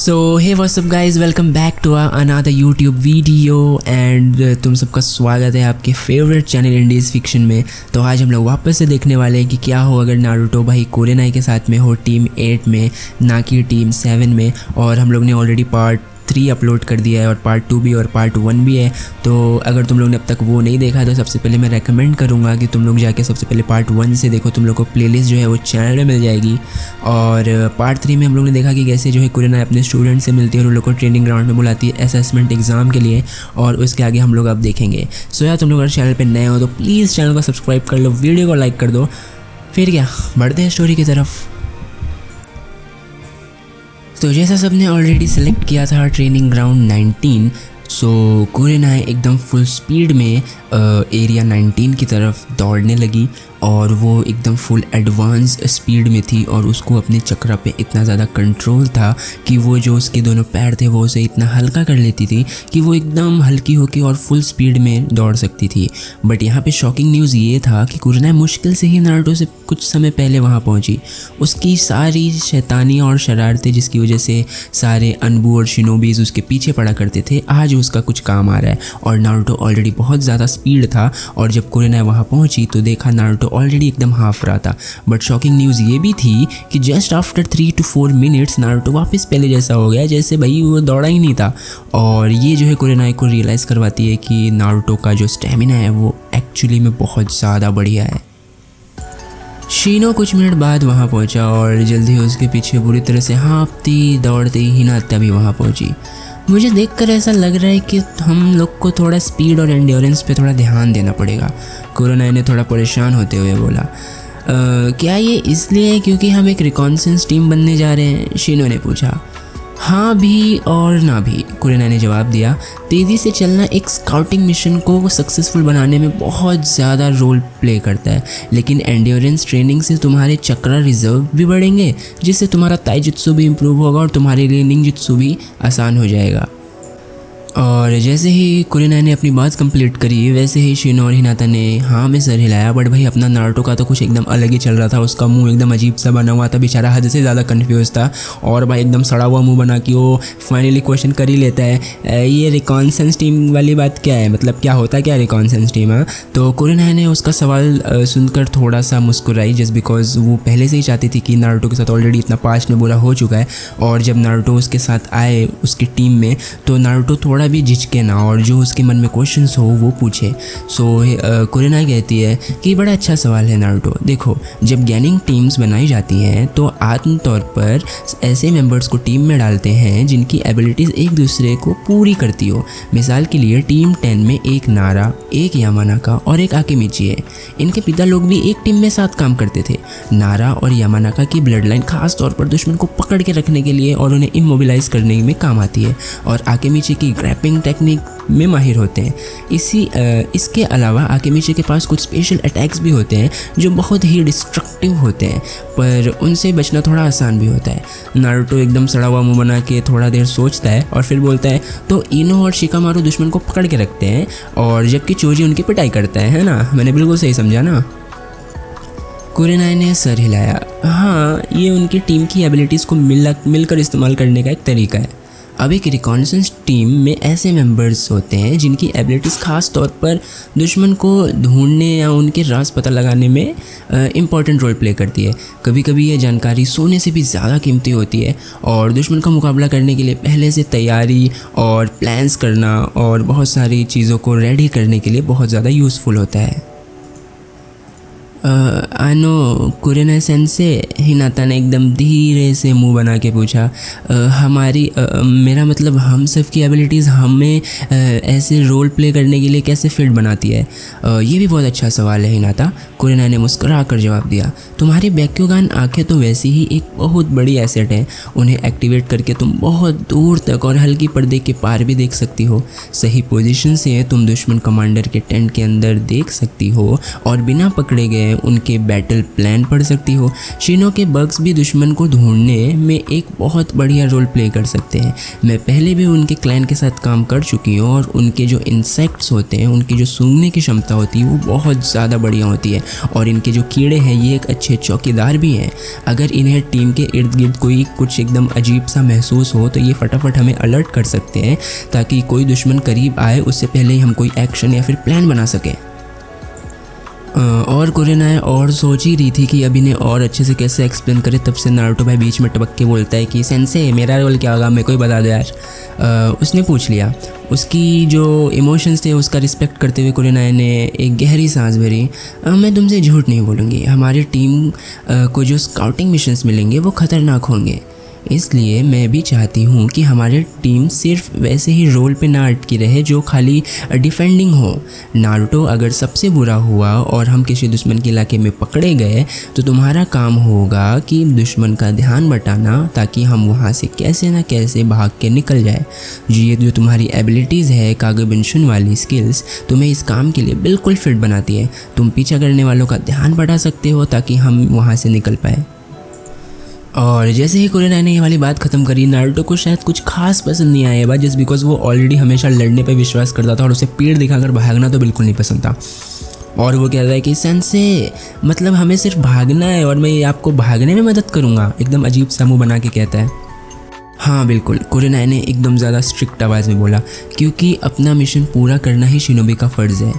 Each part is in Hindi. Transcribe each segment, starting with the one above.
So hey what's up guys, welcome back to another YouTube video and तुम सबका स्वागत है आपके फेवरेट चैनल इंडीज़ फिक्शन में। तो आज हम लोग वापस से देखने वाले हैं कि क्या हो अगर नारुतो भाई कुरेनाई के साथ में हो टीम 8 में ना कि टीम 7 में। और हम लोग ने ऑलरेडी पार्ट 3 अपलोड कर दिया है और पार्ट 2 भी और पार्ट 1 भी है। तो अगर तुम लोग ने अब तक वो नहीं देखा तो सबसे पहले मैं रेकमेंड करूँगा कि तुम लोग जाके सबसे पहले पार्ट 1 से देखो। तुम लोग को प्लेलिस्ट जो है वो चैनल में मिल जाएगी। और पार्ट 3 में हम लोग ने देखा कि कैसे जो है कुरेनाई अपने स्टूडेंट से मिलती है और उन लोग को ट्रेनिंग ग्राउंड में बुलाती है असेसमेंट एग्ज़ाम के लिए। और उसके आगे हम लोग अब देखेंगे। सो यार तुम लोग अगर चैनल पर नए हो तो प्लीज़ चैनल को सब्सक्राइब कर लो, वीडियो को लाइक कर दो। फिर क्या, बढ़ते हैं स्टोरी की तरफ। तो जैसा सबने ऑलरेडी सेलेक्ट किया था ट्रेनिंग ग्राउंड 19, सो कुरेनाई एकदम फुल स्पीड में एरिया 19 की तरफ दौड़ने लगी और वो एकदम फुल एडवांस स्पीड में थी। और उसको अपने चक्रा पे इतना ज़्यादा कंट्रोल था कि वो जो उसके दोनों पैर थे वो उसे इतना हल्का कर लेती थी कि वो एकदम हल्की होकर और फुल स्पीड में दौड़ सकती थी। बट यहाँ पे शॉकिंग न्यूज़ ये था कि कुरेनाई मुश्किल से ही नारुतो से कुछ समय पहले वहाँ पहुँची। उसकी सारी शैतानी और शरारतें जिसकी वजह से सारे अनबू और शिनोबीज उसके पीछे पड़ा करते थे, आज उसका कुछ काम आ रहा है। और नारुतो ऑलरेडी बहुत ज़्यादा स्पीड था और जब कुरेनाई वहाँ पहुँची तो देखा नारुतो ऑलरेडी एकदम हाफ रहा था। बट शॉकिंग न्यूज़ ये भी थी कि just after 3 to 4 minutes Naruto वापस पहले जैसा हो गया, जैसे भाई वो दौड़ा ही नहीं था। और ये जो है कुरेनाई को रियलाइज़ करवाती है कि नारुतो का जो स्टेमिना है वो एक्चुअली में बहुत ज़्यादा बढ़िया है। शीनो कुछ मिनट बाद वहाँ पहुँचा और जल्दी ही उसके पीछे बुरी तरह से हाँफती दौड़ती हिनाता भी वहाँ पहुँची। मुझे देखकर ऐसा लग रहा है कि हम लोग को थोड़ा स्पीड और एंड्योरेंस पे थोड़ा ध्यान देना पड़ेगा, कुरेनाई ने थोड़ा परेशान होते हुए बोला। क्या ये इसलिए है क्योंकि हम एक रिकॉन्सेंस टीम बनने जा रहे हैं? शीनो ने पूछा। हाँ भी और ना भी, कुरेनाई ने जवाब दिया। तेज़ी से चलना एक स्काउटिंग मिशन को सक्सेसफुल बनाने में बहुत ज़्यादा रोल प्ले करता है, लेकिन एंड्योरेंस ट्रेनिंग से तुम्हारे चक्रा रिजर्व भी बढ़ेंगे, जिससे तुम्हारा ताइजुत्सु भी इम्प्रूव होगा और तुम्हारे लिए निंजुत्सु भी आसान हो जाएगा। और जैसे ही कुरेनाई ने अपनी बात कंप्लीट करी वैसे ही शीनो और हिनाता ने हाँ में सर हिलाया। बट भाई अपना नारुतो का तो कुछ एकदम अलग ही चल रहा था। उसका मुंह एकदम अजीब सा बना हुआ था, बेचारा हद से ज़्यादा कंफ्यूज था। और भाई एकदम सड़ा हुआ मुंह बना कि वो फाइनली क्वेश्चन कर ही लेता है, ये रिकॉन्सेंस टीम वाली बात क्या है, मतलब क्या होता क्या रिकॉन्सेंस टीम? हाँ, तो कुरेनाई ने उसका सवाल सुनकर थोड़ा सा मुस्कुराई, जस्ट बिकॉज वो पहले से ही चाहती थी कि नारुतो के साथ ऑलरेडी इतना पास्ट में बुरा हो चुका है। और जब नारुतो उसके साथ आए उसकी टीम में तो नारुतो थोड़ा भी झिझके ना और जो उसके मन में क्वेश्चंस हो वो पूछे। सो कुरेनाई कहती है कि बड़ा अच्छा सवाल है नारुतो। देखो, जब गैंगिंग टीम्स बनाई जाती हैं तो आमतौर पर ऐसे मेंबर्स को टीम में डालते हैं जिनकी एबिलिटीज़ एक दूसरे को पूरी करती हो। मिसाल के लिए टीम 10 में एक नारा, एक यामानाका और एक आकेमिची है। इनके पिता लोग भी एक टीम में साथ काम करते थे। नारा और यामानाका की ब्लड लाइन खास तौर पर दुश्मन को पकड़ के रखने के लिए और उन्हें इमोबिलाइज करने में काम आती है, और आकेमिची की ग्रैपिंग टेक्निक में माहिर होते हैं। इसके अलावा आकेमिची के पास कुछ स्पेशल अटैक्स भी होते हैं जो बहुत ही डिस्ट्रक्टिव होते हैं, पर उनसे बचना थोड़ा आसान भी होता है। नारुतो एकदम सड़ा हुआ मुंह बना के थोड़ा देर सोचता है और फिर बोलता है, तो इनो और शिकामारू दुश्मन को पकड़ के रखते हैं और जबकि चोजी उनकी पिटाई करता है ना? मैंने बिल्कुल सही समझा ना? कुरेनाई ने सर हिलाया। हाँ, ये उनकी टीम की एबिलिटीज़ को मिलकर इस्तेमाल करने का एक तरीका है। अब एक रिकॉन्सेंस टीम में ऐसे मेंबर्स होते हैं जिनकी एबिलिटीज़ खास तौर पर दुश्मन को ढूंढने या उनके राज पता लगाने में इम्पॉर्टेंट रोल प्ले करती है। कभी कभी ये जानकारी सोने से भी ज़्यादा कीमती होती है और दुश्मन का मुकाबला करने के लिए पहले से तैयारी और प्लान्स करना और बहुत सारी चीज़ों को रेडी करने के लिए बहुत ज़्यादा यूज़फुल होता है। आनो कुरेनाई सेंसे, हिनाता ने एकदम धीरे से मुंह बना के पूछा। मेरा मतलब हम सब की एबिलिटीज़ हमें ऐसे रोल प्ले करने के लिए कैसे फिट बनाती है? ये भी बहुत अच्छा सवाल है हिनाता, कुरेनाई ने मुस्कुरा कर जवाब दिया। तुम्हारी बैक्यूगान आंखें तो वैसी ही एक बहुत बड़ी एसेट है। उन्हें एक्टिवेट करके तुम बहुत दूर तक और हल्की पर्दे के पार भी देख सकती हो। सही पोजीशन से तुम दुश्मन कमांडर के टेंट के अंदर देख सकती हो और बिना पकड़े गए में उनके बैटल प्लान पढ़ सकती हो। शिनो के बग्स भी दुश्मन को ढूंढने में एक बहुत बढ़िया रोल प्ले कर सकते हैं। मैं पहले भी उनके क्लैन के साथ काम कर चुकी हूँ और उनके जो इंसेक्ट्स होते हैं, उनकी जो सूंघने की क्षमता होती है वो बहुत ज़्यादा बढ़िया होती है। और इनके जो कीड़े हैं ये एक अच्छे चौकीदार भी हैं। अगर इन्हें टीम के इर्द गिर्द कोई कुछ एकदम अजीब सा महसूस हो तो ये फटाफट हमें अलर्ट कर सकते हैं, ताकि कोई दुश्मन करीब आए उससे पहले ही हम कोई एक्शन या फिर प्लान बना सकें। और कुरेनाए और सोच ही रही थी कि अब इन्हें और अच्छे से कैसे एक्सप्लेन करे, तब से नारुतो भाई बीच में टपक के बोलता है कि सेंसे मेरा रोल क्या होगा, मेरे को ही बता दो यार। उसने पूछ लिया। उसकी जो इमोशंस थे उसका रिस्पेक्ट करते हुए कुरेनाए ने एक गहरी सांस भरी। मैं तुमसे झूठ नहीं बोलूँगी, हमारी टीम को जो स्काउटिंग मिशंस मिलेंगे वो ख़तरनाक होंगे, इसलिए मैं भी चाहती हूँ कि हमारी टीम सिर्फ वैसे ही रोल पे ना अटकी रहे जो खाली डिफेंडिंग हो। नारुतो, अगर सबसे बुरा हुआ और हम किसी दुश्मन के इलाके में पकड़े गए तो तुम्हारा काम होगा कि दुश्मन का ध्यान बटाना, ताकि हम वहाँ से कैसे ना कैसे भाग के निकल जाए। ये जो तुम्हारी एबिलिटीज़ है कागेबुंशिन वाली स्किल्स, तुम्हें इस काम के लिए बिल्कुल फिट बनाती है। तुम पीछा करने वालों का ध्यान बढ़ा सकते हो ताकि हम वहाँ से निकल पाए। और जैसे ही कुरेनाए ने ये वाली बात ख़त्म करी, नारुतो को शायद कुछ खास पसंद नहीं आया बात, जस्ट बिकॉज वो ऑलरेडी हमेशा लड़ने पे विश्वास करता था और उसे पेड़ दिखाकर भागना तो बिल्कुल नहीं पसंद था। और वो कह रहा है कि सेंसे, मतलब हमें सिर्फ भागना है और मैं आपको भागने में मदद करूँगा, एकदम अजीब सा मुँह बना के कहता है। हाँ बिल्कुल, कुरेनाए ने एकदम ज़्यादा स्ट्रिक्ट आवाज़ में बोला, क्योंकि अपना मिशन पूरा करना ही शिनोबी का फ़र्ज़ है।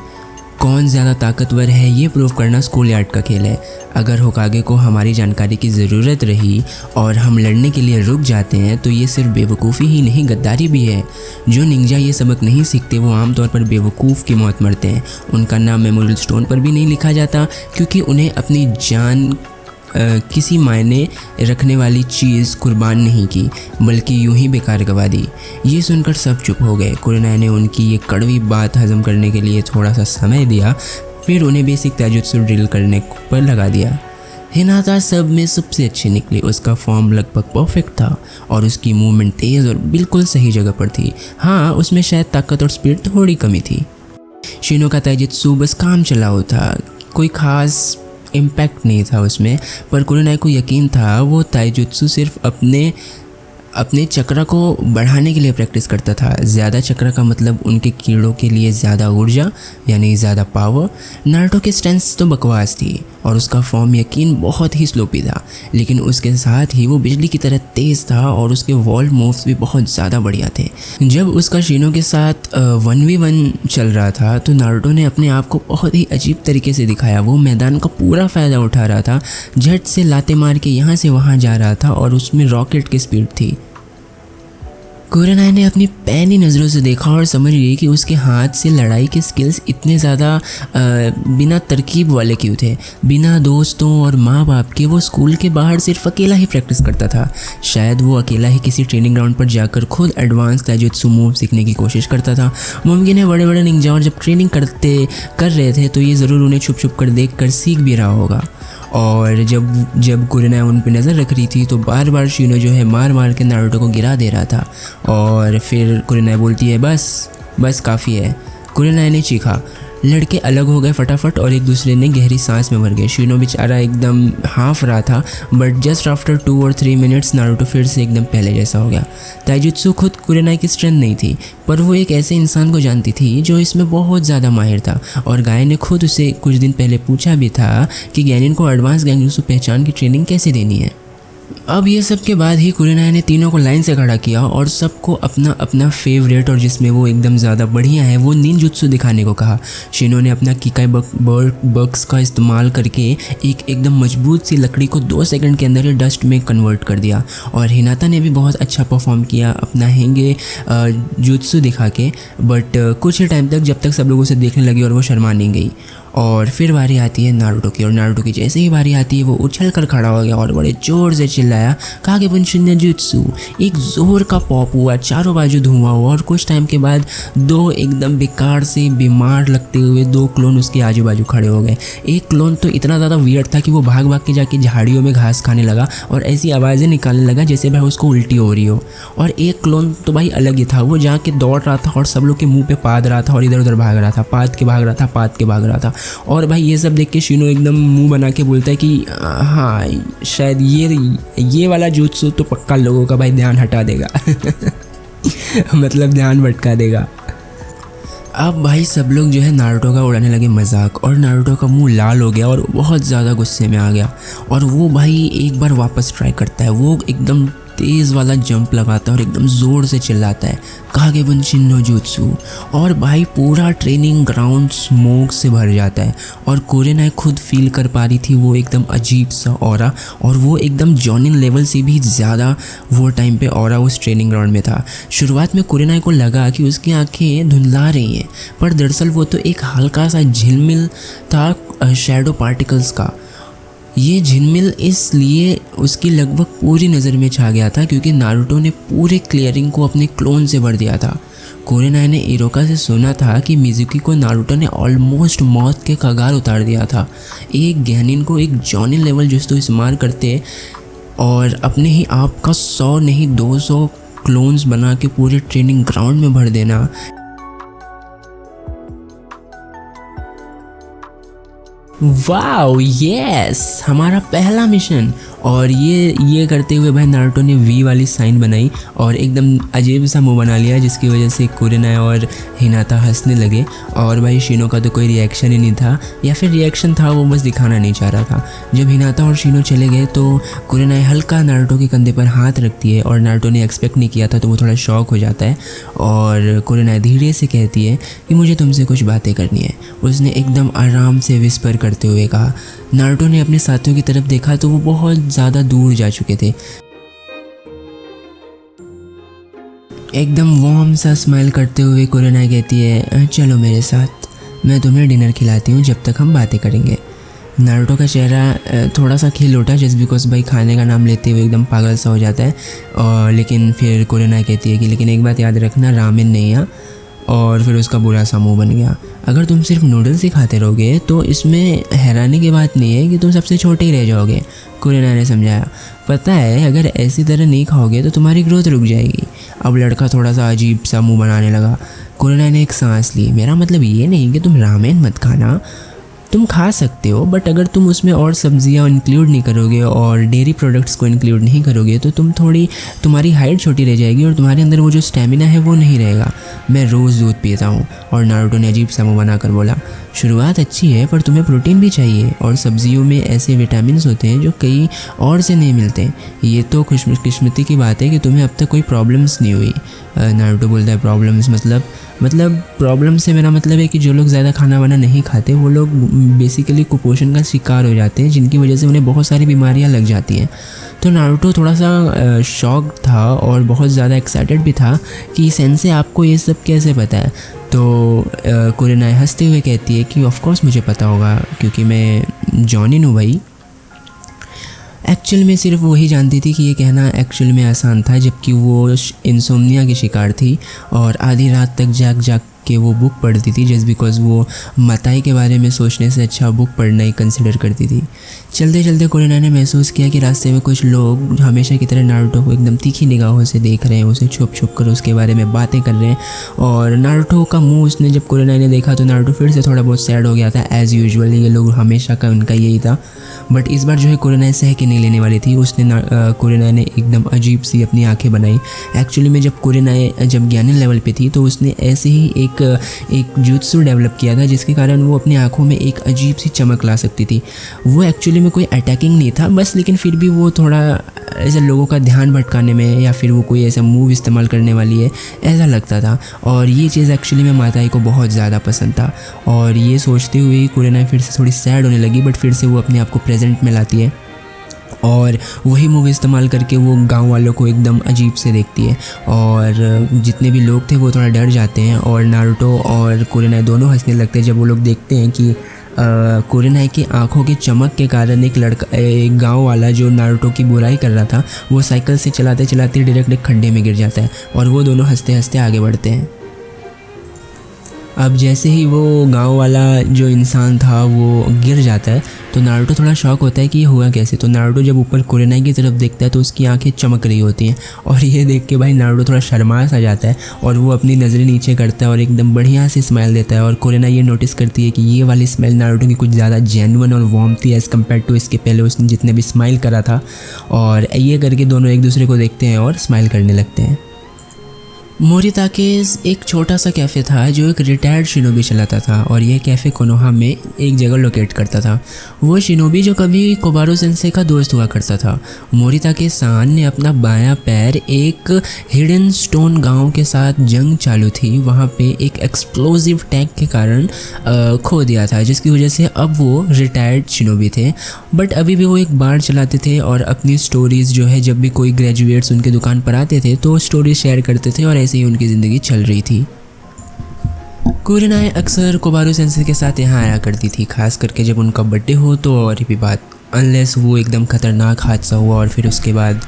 कौन ज़्यादा ताकतवर है ये प्रूव करना स्कूल यार्ड का खेल है। अगर होकागे को हमारी जानकारी की ज़रूरत रही और हम लड़ने के लिए रुक जाते हैं तो ये सिर्फ बेवकूफ़ी ही नहीं, गद्दारी भी है। जो निंजा ये सबक नहीं सीखते वो आमतौर पर बेवकूफ़ की मौत मरते हैं। उनका नाम मेमोरियल स्टोन पर भी नहीं लिखा जाता, क्योंकि उन्हें अपनी जान किसी मायने रखने वाली चीज़ कुर्बान नहीं की, बल्कि यूं ही बेकार गवा दी। ये सुनकर सब चुप हो गए। कुरेनाए ने उनकी ये कड़वी बात हजम करने के लिए थोड़ा सा समय दिया, फिर उन्हें बेसिक ताजुत्सु ड्रिल करने पर लगा दिया। हिनाता सब में सबसे अच्छी निकली। उसका फॉर्म लगभग परफेक्ट था और उसकी मूवमेंट तेज़ और बिल्कुल सही जगह पर थी। हाँ, उसमें शायद ताकत और स्पीड थोड़ी कमी थी। शिनो का ताजुत्सु बस काम चलाओ था, कोई खास इम्पैक्ट नहीं था उसमें, पर कुरेनाए को यकीन था वो ताइजुत्सु सिर्फ अपने चक्र को बढ़ाने के लिए प्रैक्टिस करता था। ज़्यादा चक्र का मतलब उनके कीड़ों के लिए ज़्यादा ऊर्जा, यानी ज़्यादा पावर। नारुतो की स्ट्रेंथ तो बकवास थी और उसका फॉर्म यकीन बहुत ही स्लोपी था, लेकिन उसके साथ ही वो बिजली की तरह तेज़ था और उसके वॉल मूव्स भी बहुत ज़्यादा बढ़िया थे। जब उसका शिनो के साथ 1v1 चल रहा था तो नारुतो ने अपने आप को बहुत ही अजीब तरीके से दिखाया। वो मैदान का पूरा फ़ायदा उठा रहा था, झट से लाते मार के यहाँ से वहाँ जा रहा था और उसमें रॉकेट की स्पीड थी। कुरेनाए ने अपनी पैनी नज़रों से देखा और समझ गई कि उसके हाथ से लड़ाई के स्किल्स इतने ज़्यादा बिना तरकीब वाले क्यों थे। बिना दोस्तों और माँ बाप के वो स्कूल के बाहर सिर्फ अकेला ही प्रैक्टिस करता था। शायद वो अकेला ही किसी ट्रेनिंग ग्राउंड पर जाकर खुद एडवांस ताइजुत्सु मूव सीखने की कोशिश करता था। मुमकिन है बड़े बड़े निंजा जब ट्रेनिंग कर रहे थे तो ये ज़रूर उन्हें छुप छुप कर देख कर सीख भी रहा होगा। और जब कुरेनाए उन पर नज़र रख रही थी तो बार बार शिनो जो है मार मार के नारुतो को गिरा दे रहा था। और फिर कुरेनाए बोलती है बस काफ़ी है। कुरेनाए ने चीखा। लड़के अलग हो गए फटाफट और एक दूसरे ने गहरी सांस में भर गए। शिनो बेचारा एकदम हाफ रहा था, बट जस्ट आफ्टर 2 और 3 मिनट्स नारुतो फिर से एकदम पहले जैसा हो गया। ताइजुत्सु खुद कुरेनाए की स्ट्रेंथ नहीं थी, पर वो एक ऐसे इंसान को जानती थी जो इसमें बहुत ज़्यादा माहिर था। और गाय ने खुद उसे कुछ दिन पहले पूछा भी था कि गैनिन को एडवांस गैंगजुत्सु पहचान की ट्रेनिंग कैसे देनी है। अब ये सब के बाद ही कुरेनाए ने तीनों को लाइन से खड़ा किया और सबको अपना अपना फेवरेट और जिसमें वो एकदम ज़्यादा बढ़िया है वो निंजुत्सु दिखाने को कहा। शिनो ने अपना किकाई बक्स का इस्तेमाल करके एक एकदम मजबूत सी लकड़ी को 2 सेकंड के अंदर ही डस्ट में कन्वर्ट कर दिया। और हिनाता ने भी बहुत अच्छा परफॉर्म किया अपना हेंगे जुत्सु दिखा के, बट कुछ ही टाइम तक, जब तक सब लोग उसे देखने लगे और वो शर्मा नहीं गई। और फिर बारी आती है नारुतो की, और नारुतो की जैसे ही बारी आती है वो उछल कर खड़ा हो गया और बड़े ज़ोर से चिल्लाया, कागेबुंशिन निंजुत्सु। एक ज़ोर का पॉप हुआ, चारों बाजू धुआं हुआ और कुछ टाइम के बाद 2 एकदम बेकार से बीमार लगते हुए 2 क्लोन उसके आजू बाजू खड़े हो गए। एक क्लोन तो इतना ज़्यादा वियर्ड था कि वो भाग भाग के जाके झाड़ियों में घास खाने लगा और ऐसी आवाज़ें निकालने लगा जैसे भाई उसको उल्टी हो रही हो। और एक क्लोन तो भाई अलग ही था, वो जाके दौड़ रहा था और सब लोग के मुँह पर पाद रहा था और इधर उधर भाग रहा था, पाद के भाग रहा था। और भाई ये सब देख के शिनो एकदम मुंह बना के बोलता है कि हाँ शायद ये वाला जुत्सु तो पक्का लोगों का भाई ध्यान हटा देगा मतलब ध्यान भटका देगा। अब भाई सब लोग जो है नारुतो का उड़ाने लगे मजाक, और नारुतो का मुंह लाल हो गया और बहुत ज़्यादा गुस्से में आ गया, और वो भाई एक बार वापस ट्राई करता है। वो एकदम तेज़ वाला जंप लगाता है और एकदम ज़ोर से चिल्लाता है कागे बुंशिन नो जुत्सु, और भाई पूरा ट्रेनिंग ग्राउंड स्मोक से भर जाता है। और कुरेनाई खुद फील कर पा रही थी वो एकदम अजीब सा ऑरा, और वो एकदम जॉनिन लेवल से भी ज़्यादा वो टाइम पे ऑरा उस ट्रेनिंग ग्राउंड में था। शुरुआत में कुरेनाई को लगा कि उसकी आंखें धुंधला रही हैं, पर दरअसल वो तो एक हल्का सा झिलमिल था शैडो पार्टिकल्स का। ये झिलमिल इसलिए उसकी लगभग पूरी नज़र में छा गया था क्योंकि नारुतो ने पूरे क्लियरिंग को अपने क्लोन से भर दिया था। कुरेनाई ने इरोका से सुना था कि मिजुकी को नारुतो ने ऑलमोस्ट मौत के कगार उतार दिया था। एक गहनिन को एक जॉनिन लेवल जुस्तु इस्तेमाल करते और अपने ही आप का 100 नहीं 200 क्लोन्स बना के पूरे ट्रेनिंग ग्राउंड में भर देना, वाओ यस, हमारा पहला मिशन। और ये करते हुए भाई नारुतो ने वी वाली साइन बनाई और एकदम अजीब सा मुंह बना लिया, जिसकी वजह से कुरेनाई और हिनाता हंसने लगे। और भाई शिनो का तो कोई रिएक्शन ही नहीं था, या फिर रिएक्शन था वो बस दिखाना नहीं चाह रहा था। जब हिनाता और शिनो चले गए तो कुरेनाई हल्का नारुतो के कंधे पर हाथ रखती है, और नारुतो ने एक्सपेक्ट नहीं किया था तो वो थोड़ा शॉक हो जाता है। और कुरेनाई धीरे से कहती है कि मुझे तुमसे कुछ बातें करनी है। उसने एकदम आराम से विस्पर करते हुए कहा। नारुतो ने अपने साथियों की तरफ देखा तो वो बहुत ज़्यादा दूर जा चुके थे। एकदम वार्म सा स्माइल करते हुए कुरेनाई कहती है चलो मेरे साथ, मैं तुम्हें डिनर खिलाती हूँ जब तक हम बातें करेंगे। नारुतो का चेहरा थोड़ा सा खिल उठा जस्ट बिकॉज भाई खाने का नाम लेते हुए एकदम पागल सा हो जाता है। और लेकिन फिर कुरेनाई कहती है कि लेकिन एक बात याद रखना, रामेन नहीं है। और फिर उसका बुरा सा मुँह बन गया। अगर तुम सिर्फ नूडल्स ही खाते रहोगे तो इसमें हैरानी की बात नहीं है कि तुम सबसे छोटे ही रह जाओगे, कुरेनाई ने समझाया। पता है अगर ऐसी तरह नहीं खाओगे तो तुम्हारी ग्रोथ रुक जाएगी। अब लड़का थोड़ा सा अजीब सा मुँह बनाने लगा। कुरेनाई ने एक सांस ली। मेरा मतलब ये नहीं कि तुम रामेन मत खाना, तुम खा सकते हो, बट अगर तुम उसमें और सब्जियां इंक्लूड नहीं करोगे और डेयरी प्रोडक्ट्स को इंक्लूड नहीं करोगे तो तुम्हारी हाइट छोटी रह जाएगी और तुम्हारे अंदर वो जो स्टेमिना है वो नहीं रहेगा। मैं रोज़ दूध पीता हूँ। और नारुतो ने अजीब सा मुँह बनाकर बोला, शुरुआत अच्छी है पर तुम्हें प्रोटीन भी चाहिए, और सब्जियों में ऐसे विटामिन होते हैं जो कहीं और से नहीं मिलते। ये तो खुशकिस्मती की बात है कि तुम्हें अब तक कोई प्रॉब्लम्स नहीं हुई। नारुतो बोलता है प्रॉब्लम्स मतलब प्रॉब्लम से मेरा मतलब है कि जो लोग ज़्यादा खाना वाना नहीं खाते वो लोग बेसिकली कुपोषण का शिकार हो जाते हैं, जिनकी वजह से उन्हें बहुत सारी बीमारियां लग जाती हैं। तो नारुतो थोड़ा सा शॉक था और बहुत ज़्यादा एक्साइटेड भी था कि सेंसे आपको ये सब कैसे पता है। तो कुरेनाई हंसते हुए कहती है कि ऑफ कोर्स मुझे पता होगा क्योंकि मैं जॉनिन हूँ भाई। एक्चुअल में सिर्फ वही जानती थी कि ये कहना एक्चुअल में आसान था, जबकि वो इंसोम्निया की शिकार थी और आधी रात तक जाग के वो बुक पढ़ती थी जस्ट बिकॉज वो मताई के बारे में सोचने से अच्छा बुक पढ़ना ही कंसिडर करती थी। चलते चलते कुरेनाई ने महसूस किया कि रास्ते में कुछ लोग हमेशा की तरह नारुतो को एकदम तीखी निगाहों से देख रहे हैं, उसे छुप छुप कर उसके बारे में बातें कर रहे हैं। और नारुतो का मुंह उसने जब कुरेनाई ने देखा तो नारुतो फिर से थोड़ा बहुत सैड हो गया था। एज़ यूजुअल ये लोग हमेशा का उनका यही था, बट इस बार जो है कुरेनाई सह के नहीं लेने वाली थी। उसने कुरेनाई ने एकदम अजीब सी अपनी आंखें बनाई। एक्चुअली में जब कुरेनाई जब ज्ञानी लेवल पे थी तो उसने ऐसे ही एक जुत्सु डेवलप किया था जिसके कारण वो अपनी आंखों में एक अजीब सी चमक ला सकती थी। वो एक्चुअली में कोई अटैकिंग नहीं था बस, लेकिन फिर भी वो थोड़ा ऐसे लोगों का ध्यान भटकाने में या फिर वो कोई ऐसा मूव इस्तेमाल करने वाली है ऐसा लगता था। और ये चीज़ एक्चुअली में माताई को बहुत ज़्यादा पसंद था। और ये सोचते हुए कुरेनाई फिर से थोड़ी सैड होने लगी, बट फिर से वो अपने आप को प्रेजेंट में लाती है और वही मूव इस्तेमाल करके वो गांव वालों को एकदम अजीब से देखती है। और जितने भी लोग थे वो थोड़ा डर जाते हैं और नारुतो और कुरेनाई दोनों हंसने लगते हैं जब वो लोग देखते हैं कि कुरेनाई की आंखों की चमक के कारण एक गांव वाला जो नारुतो की बुराई कर रहा था वो साइकिल से चलाते चलाते डायरेक्ट एक खड्डे में गिर जाता है और वो दोनों हंसते हंसते आगे बढ़ते हैं। अब जैसे ही वो गांव वाला जो इंसान था वो गिर जाता है तो नारुतो थोड़ा शॉक होता है कि ये हुआ कैसे। तो नारुतो जब ऊपर कुरेनाई की तरफ देखता है तो उसकी आंखें चमक रही होती हैं और ये देख के भाई नारुतो थोड़ा शर्मा सा जाता है और वो अपनी नज़रें नीचे करता है और एकदम बढ़िया सी स्माइल देता है। और कुरेनाई ये नोटिस करती है कि ये वाली स्माइल नारुतो की कुछ ज़्यादा जेन्युइन और वार्म थी एज़ कम्पेयर टू इसके पहले उसने जितने भी स्माइल करा था। और ये करके दोनों एक दूसरे को देखते हैं और स्माइल करने लगते हैं। मोरिताकेज़ एक छोटा सा कैफ़े था जो एक रिटायर्ड शिनोबी चलाता था और यह कैफ़े कोनोहा में एक जगह लोकेट करता था। वो शिनोबी जो कभी कोबारो सेंसे का दोस्त हुआ करता था। मोरिताके-सान ने अपना बायां पैर एक हिडन स्टोन गांव के साथ जंग चालू थी वहाँ पे एक एक्सप्लोजिव टैग के कारण खो दिया था, जिसकी वजह से अब वो रिटायर्ड शिनोबी थे। बट अभी भी वो एक बार चलाते थे और अपनी स्टोरीज़ जो है जब भी कोई ग्रेजुएट्स उनके दुकान पर आते थे तो स्टोरीज शेयर करते थे और ऐसे ही उनकी ज़िंदगी चल रही थी। कुरेनाई अक्सर कोबारो सेंसे के साथ यहाँ आया करती थी, खास करके जब उनका बर्थडे हो तो और भी बात, अनलेस वो एकदम ख़तरनाक हादसा हुआ और फिर उसके बाद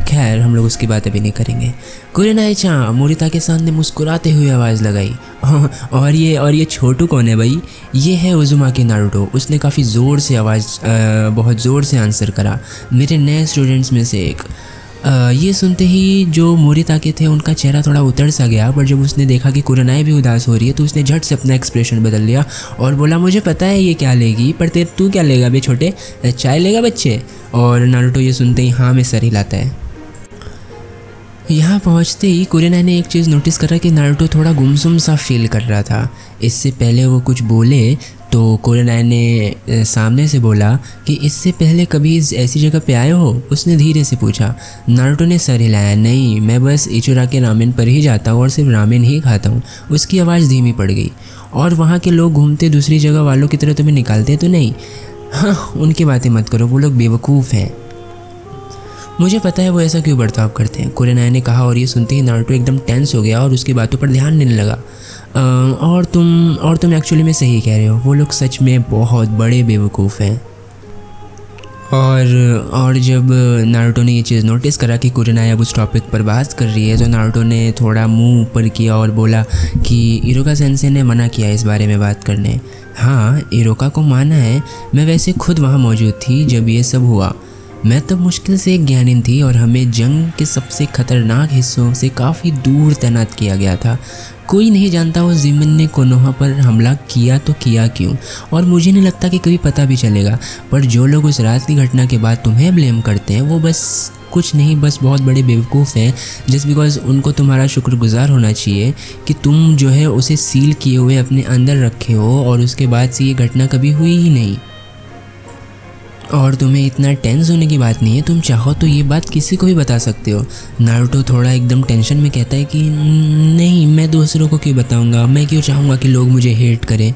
खैर हम लोग उसकी बात अभी नहीं करेंगे। कुरेनाई-चान, मोरिताके-सान ने मुस्कुराते हुए आवाज़ लगाई। और ये छोटू कौन है भाई? ये है उज़ुमाकी नारुतो। उसने काफ़ी ज़ोर से बहुत ज़ोर से आंसर करा, मेरे नए स्टूडेंट्स में से एक। ये सुनते ही जो मोरिताके थे उनका चेहरा थोड़ा उतर सा गया, पर जब उसने देखा कि कुरेनाई भी उदास हो रही है तो उसने झट से अपना एक्सप्रेशन बदल लिया और बोला, मुझे पता है ये क्या लेगी, पर तू क्या लेगा बे छोटे, चाय लेगा बच्चे? और नारुतो ये सुनते ही हाँ में सर हिलाता है। यहाँ पहुँचते ही कुरेनाई ने एक चीज़ नोटिस करा कि नारुतो थोड़ा गुमसुम सा फील कर रहा था। इससे पहले वो कुछ बोले तो कुरेनाई ने सामने से बोला कि इससे पहले कभी ऐसी जगह पे आए हो? उसने धीरे से पूछा। नारुतो ने सर हिलाया, नहीं, मैं बस इचुरा के रामेन पर ही जाता हूँ और सिर्फ रामेन ही खाता हूँ। उसकी आवाज़ धीमी पड़ गई। और वहाँ के लोग घूमते दूसरी जगह वालों की तरह तुम्हें निकालते तो नहीं? हाँ, उनकी बातें मत करो, वो लोग बेवकूफ़ हैं। मुझे पता है वो ऐसा क्यों बर्ताव करते हैं, कुरेनाई ने कहा। और ये सुनते ही नारुतो एकदम टेंस हो गया और उसकी बातों पर ध्यान देने लगा। और तुम एक्चुअली में सही कह रहे हो, वो लोग सच में बहुत बड़े बेवकूफ़ हैं। और जब नारुतो ने ये चीज़ नोटिस करा कि कुरेनाई अब उस टॉपिक पर बात कर रही है तो नारुतो ने थोड़ा मुंह ऊपर किया और बोला कि इरोका सेंसे ने मना किया इस बारे में बात करने। हाँ, इरोका को माना है, मैं वैसे खुद वहाँ मौजूद थी जब ये सब हुआ। मैं तब मुश्किल से एक ज्ञानीन थी और हमें जंग के सबसे ख़तरनाक हिस्सों से काफ़ी दूर तैनात किया गया था। कोई नहीं जानता उस ज़िमन ने कोनोहा पर हमला किया तो किया क्यों, और मुझे नहीं लगता कि कभी पता भी चलेगा। पर जो लोग उस रात की घटना के बाद तुम्हें ब्लेम करते हैं वो बस कुछ नहीं, बस बहुत बड़े बेवकूफ़ हैं। जस्ट बिकॉज उनको तुम्हारा शुक्रगुजार होना चाहिए कि तुम जो है उसे सील किए हुए अपने अंदर रखे हो और उसके बाद से ये घटना कभी हुई ही नहीं। और तुम्हें इतना टेंस होने की बात नहीं है, तुम चाहो तो ये बात किसी को भी बता सकते हो। नारुतो थोड़ा एकदम टेंशन में कहता है कि नहीं, मैं दूसरों को क्यों बताऊंगा, मैं क्यों चाहूँगा कि लोग मुझे हेट करें।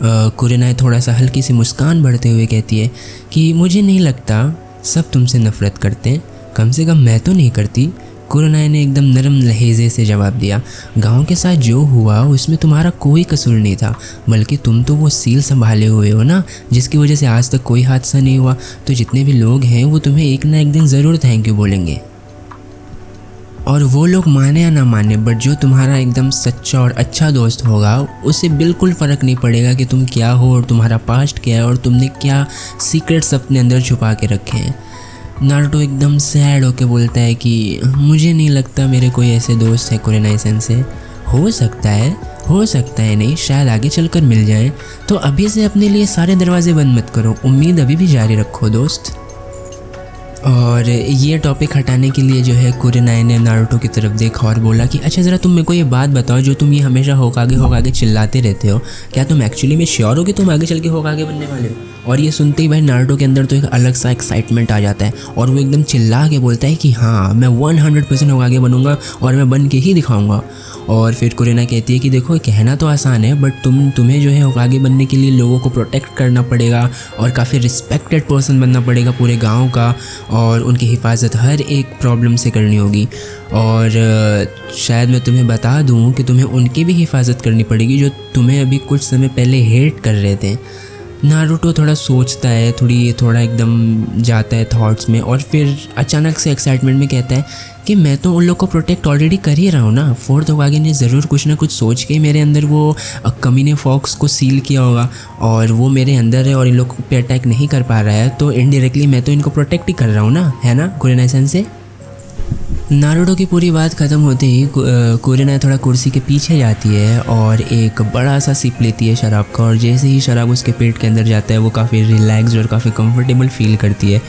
कुरेनाई थोड़ा सा हल्की सी मुस्कान बढ़ते हुए कहती है कि मुझे नहीं लगता सब तुमसे नफ़रत करते हैं, कम से कम मैं तो नहीं करती। कुरेनाई ने एकदम नरम लहजे से जवाब दिया, गांव के साथ जो हुआ उसमें तुम्हारा कोई कसूर नहीं था, बल्कि तुम तो वो सील संभाले हुए हो ना, जिसकी वजह से आज तक कोई हादसा नहीं हुआ। तो जितने भी लोग हैं वो तुम्हें एक ना एक दिन ज़रूर थैंक यू बोलेंगे। और वो लोग माने या ना माने, बट जो तुम्हारा एकदम सच्चा और अच्छा दोस्त होगा उसे बिल्कुल फ़र्क नहीं पड़ेगा कि तुम क्या हो और तुम्हारा पास्ट क्या है और तुमने क्या सीक्रेट्स अपने अंदर छुपा के रखे हैं। नारुतो एकदम सैड होके बोलता है कि मुझे नहीं लगता मेरे कोई ऐसे दोस्त है कुरेनाई सेंसे। हो सकता है नहीं, शायद आगे चलकर मिल जाए। तो अभी से अपने लिए सारे दरवाजे बंद मत करो, उम्मीद अभी भी जारी रखो दोस्त। और ये टॉपिक हटाने के लिए जो है कुरेनाई ने नारुतो की तरफ देखा और बोला कि अच्छा ज़रा तुम मेरे को ये बात बताओ, जो तुम ये हमेशा होकागे चिल्लाते रहते हो, क्या तुम एक्चुअली में श्योर हो कि तुम आगे चल के होकागे बनने वाले हो? और ये सुनते ही भाई नारुतो के अंदर तो एक अलग सा एक्साइटमेंट आ जाता है और वो एकदम चिल्ला के बोलता है कि हाँ, मैं 100% होकागे बनूंगा और मैं बन के ही दिखाऊंगा। और फिर कुरेनाई कहती है कि देखो, कहना तो आसान है, बट तुम्हें जो है होकागे बनने के लिए लोगों को प्रोटेक्ट करना पड़ेगा और काफ़ी रिस्पेक्टेड पर्सन बनना पड़ेगा पूरे गाँव का, और उनकी हिफाजत हर एक प्रॉब्लम से करनी होगी। और शायद मैं तुम्हें बता दूं कि तुम्हें उनकी भी हिफाजत करनी पड़ेगी जो तुम्हें अभी कुछ समय पहले हेट कर रहे थे। नारुतो थोड़ा सोचता है, थोड़ा एकदम जाता है थॉट्स में और फिर अचानक से एक्साइटमेंट में कहता है कि मैं तो उन लोग को प्रोटेक्ट ऑलरेडी कर ही रहा हूँ ना। फोर्थ होकागे ने ज़रूर कुछ ना कुछ सोच के मेरे अंदर वो कमीने फॉक्स को सील किया होगा और वो मेरे अंदर है और इन लोगों पे अटैक नहीं कर पा रहा है, तो इनडायरेक्टली मैं तो इनको प्रोटेक्ट ही कर रहा हूँ ना, है ना कुरेनाई से। नारुतो की पूरी बात ख़त्म होते ही कुरेनाई थोड़ा कुर्सी के पीछे जाती है और एक बड़ा सा सिप लेती है शराब का, और जैसे ही शराब उसके पेट के अंदर जाता है वो काफ़ी रिलैक्स्ड और काफ़ी कंफर्टेबल फील करती है।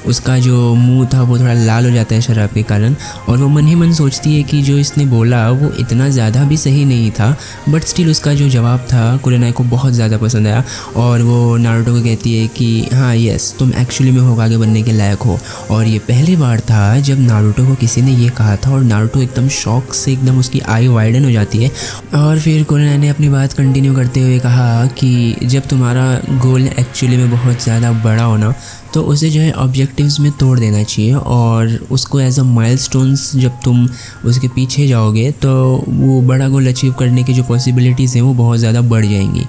उसका जो मुंह था वो थोड़ा लाल हो जाता है शराब के कारण, और वो मन ही मन सोचती है कि जो इसने बोला वो इतना ज़्यादा भी सही नहीं था, बट स्टिल उसका जो जवाब था कुरेनाई को बहुत ज़्यादा पसंद आया। और वो नारुतो को कहती है कि हाँ यस, तुम एक्चुअली में होकागे बनने के लायक हो। और ये पहली बार था जब नारुतो को किसी ने ये कहा था, और नारुतो एकदम शॉक से एकदम उसकी आई वाइडन हो जाती है। और फिर कुरेनाई ने अपनी बात कंटिन्यू करते हुए कहा कि जब तुम्हारा गोल एक्चुअली में बहुत ज़्यादा बड़ा होना, तो उसे जो है ऑब्जेक्टिव्स में तोड़ देना चाहिए, और उसको एज अ माइलस्टोन्स जब तुम उसके पीछे जाओगे तो वो बड़ा गोल अचीव करने की जो पॉसिबिलिटीज़ हैं वो बहुत ज़्यादा बढ़ जाएंगी।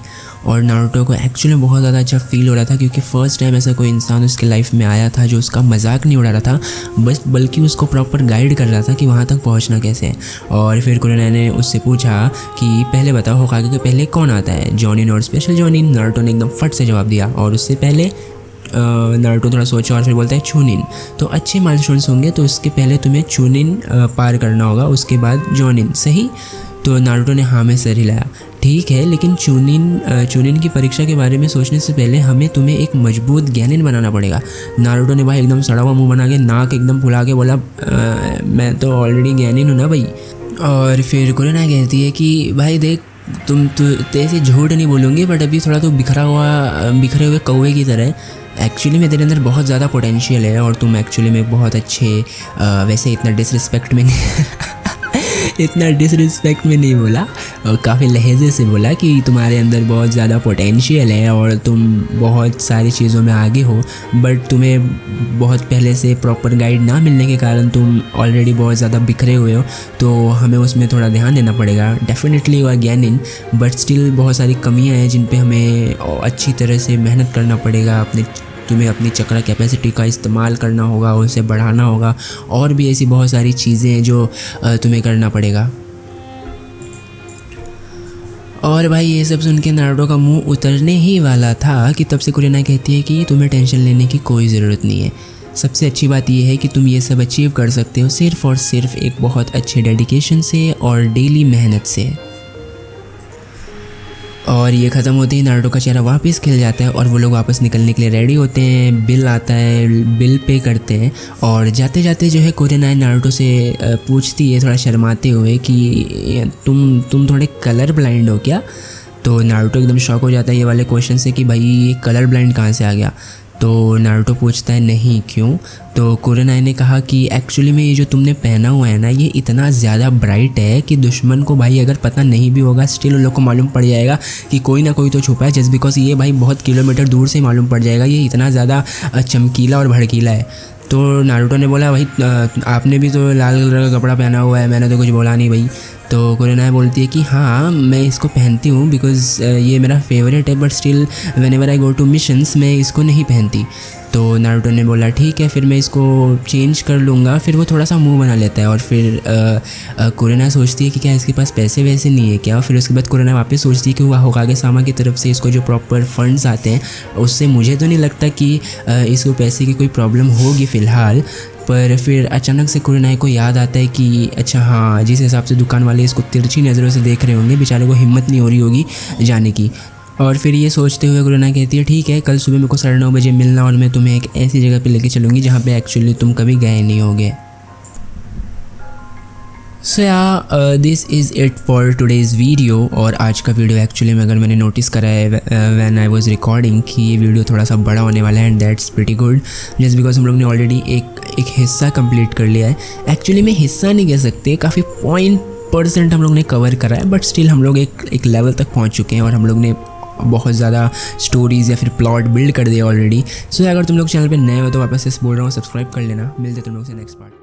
और नारुतो को एक्चुअली में बहुत ज़्यादा अच्छा फील हो रहा था, क्योंकि फ़र्स्ट टाइम ऐसा कोई इंसान उसके लाइफ में आया था जो उसका मजाक नहीं उड़ा रहा था, बस बल्कि उसको प्रॉपर गाइड कर रहा था कि वहाँ तक पहुँचना कैसे है। और फिर कुरेनाई ने उससे पूछा कि पहले बताओ होकागे के पहले कौन आता है, जॉनिन और स्पेशल जॉनिन। नारुतो ने एकदम फट से जवाब दिया, और उससे पहले नारुतो थोड़ा सोचा और फिर बोलता है चूनिन। तो अच्छे माइलस्टोन्स होंगे, तो उसके पहले तुम्हें चूनिन पार करना होगा, उसके बाद जॉनिन, सही। तो नारुतो ने हाँ में सर हिलाया। ठीक है, लेकिन चूनिन की परीक्षा के बारे में सोचने से पहले हमें तुम्हें एक मजबूत ज्ञानिन बनाना पड़ेगा। नारुतो ने भाई एकदम सड़ा हुआ मुँह बना के, नाक एकदम फुला के बोला मैं तो ऑलरेडी ज्ञानिन हूँ ना भाई। और फिर कुरेनाई कहती है कि भाई देख, तुम तो ऐसे झूठ नहीं बोलूँगी, बट अभी थोड़ा तो बिखरे हुए कौवे की तरह है। एक्चुअली में तेरे अंदर बहुत ज़्यादा पोटेंशियल है, और तुम एक्चुअली में बहुत अच्छे वैसे इतना डिसरिस्पेक्ट में नहीं बोला, और काफ़ी लहजे से बोला कि तुम्हारे अंदर बहुत ज़्यादा पोटेंशियल है और तुम बहुत सारी चीज़ों में आगे हो, बट तुम्हें बहुत पहले से प्रॉपर गाइड ना मिलने के कारण तुम ऑलरेडी बहुत ज़्यादा बिखरे हुए हो, तो हमें उसमें थोड़ा ध्यान देना पड़ेगा। डेफिनेटली यू आर ज्ञानिन, बट स्टिल बहुत सारी कमियाँ हैं जिन पे हमें अच्छी तरह से मेहनत करना पड़ेगा। तुम्हें अपनी चक्रा कैपेसिटी का इस्तेमाल करना होगा, उसे बढ़ाना होगा, और भी ऐसी बहुत सारी चीज़ें हैं जो तुम्हें करना पड़ेगा। और भाई ये सब सुन के नारुतो का मुंह उतरने ही वाला था कि तब से कुरेनाई कहती है कि तुम्हें टेंशन लेने की कोई ज़रूरत नहीं है। सबसे अच्छी बात यह है कि तुम ये सब अचीव कर सकते हो सिर्फ़ और सिर्फ एक बहुत अच्छे डेडिकेशन से और डेली मेहनत से। और ये ख़त्म होते ही नारुतो का चेहरा वापस खिल जाता है और वो लोग वापस निकलने के लिए रेडी होते हैं। बिल आता है, बिल पे करते हैं, और जाते जाते जो है कुरेनाई नारुतो से पूछती है थोड़ा शर्माते हुए कि तुम थोड़े कलर ब्लाइंड हो क्या। तो नारुतो एकदम शॉक हो जाता है ये वाले क्वेश्चन से कि भाई ये कलर ब्लाइंड कहाँ से आ गया। तो नारुतो पूछता है नहीं क्यों। तो कुरेनाई ने कहा कि एक्चुअली में ये जो तुमने पहना हुआ है ना, ये इतना ज़्यादा ब्राइट है कि दुश्मन को भाई अगर पता नहीं भी होगा स्टिल उन लोग को मालूम पड़ जाएगा कि कोई ना कोई तो छुपा है, जस्ट बिकॉज ये भाई बहुत किलोमीटर दूर से मालूम पड़ जाएगा, ये इतना ज़्यादा चमकीला और भड़कीला है। तो नारुतो ने बोला भाई आपने भी तो लाल कलर का कपड़ा पहना हुआ है, मैंने तो कुछ बोला नहीं भाई। तो कुरेनाई बोलती है कि हाँ मैं इसको पहनती हूँ बिकॉज़ ये मेरा फेवरेट है, but still whenever I go to missions मैं इसको नहीं पहनती। तो नारुतो ने बोला ठीक है फिर मैं इसको चेंज कर लूँगा। फिर वो थोड़ा सा मुंह बना लेता है, और फिर कुरेनाई सोचती है कि क्या इसके पास पैसे वैसे नहीं है क्या। फिर उसके बाद कुरेनाई वापस सोचती है कि वो होकागे सामा की तरफ से इसको जो प्रॉपर फंड्स आते हैं उससे मुझे तो नहीं लगता कि इसको पैसे की कोई प्रॉब्लम होगी फ़िलहाल। पर फिर अचानक से कुरेनाई को याद आता है कि अच्छा हाँ, जिस हिसाब से दुकान वाले इसको तिरछी नज़रों से देख रहे होंगे, बेचारे को हिम्मत नहीं हो रही होगी जाने की। और फिर ये सोचते हुए कुरेनाई कहती है ठीक है कल सुबह मेरे को 9:30 बजे मिलना, और मैं तुम्हें एक ऐसी जगह पे लेके चलूँगी जहाँ पे एक्चुअली तुम कभी गए नहीं होगे। सो या this is it for today's video. और आज का वीडियो एक्चुअली में अगर मैंने नोटिस करा है व्हेन आई वाज रिकॉर्डिंग कि ये वीडियो थोड़ा सा बड़ा होने वाला है, and that's pretty good just because हम लोग ने ऑलरेडी एक हिस्सा कंप्लीट कर लिया है। एक्चुअली में हिस्सा नहीं कह सकते, काफ़ी % हम लोग ने कवर करा है, बट स्टिल हम लोग एक लेवल तक पहुँच चुके हैं और हम लोग ने बहुत ज़्यादा स्टोरीज़ या फिर प्लॉट बिल्ड कर दिया ऑलरेडी। सो अगर तुम लोग चैनल पे नए हो तो वापस से बोल रहा हूँ सब्सक्राइब कर लेना। मिलते तुम लोग से नेक्स्ट पार्ट।